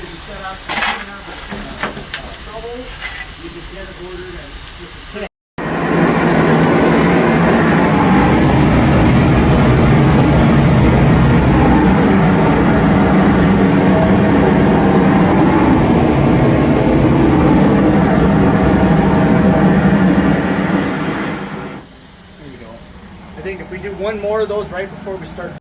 can be set up anywhere, but shovel, you can get it ordered and just a I think if we do one more of those right before we start.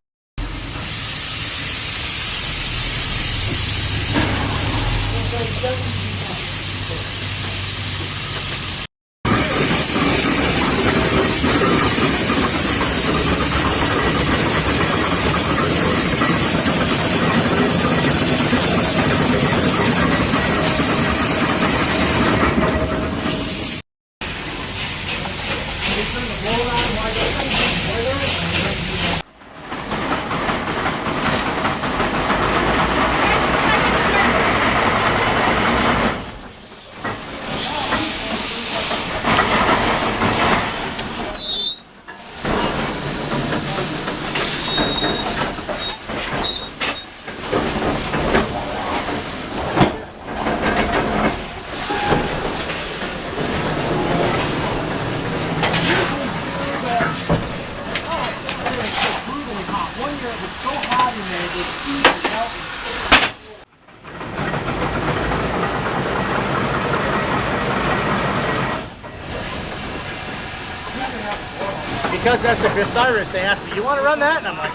Because that's a Glycyrus, they asked me, you want to run that? And I'm like,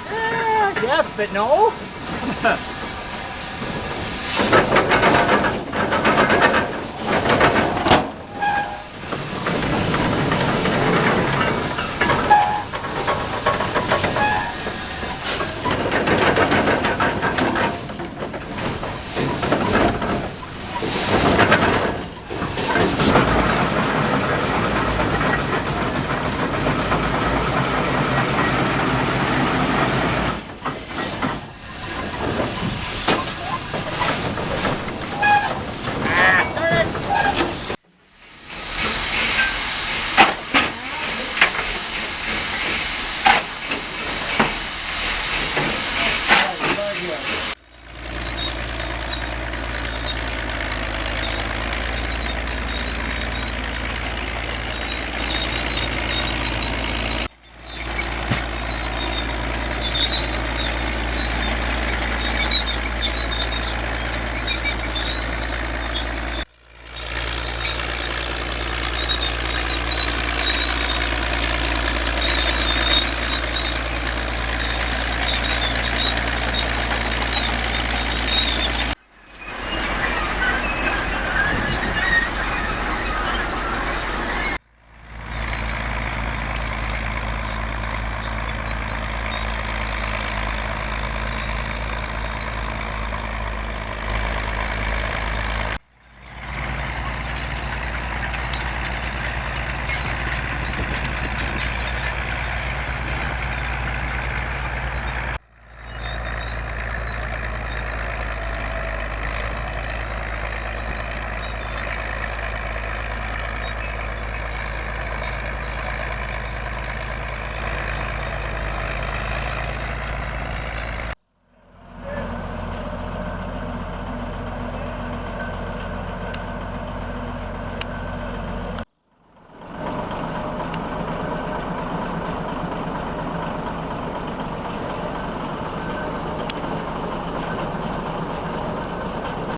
yes, but no.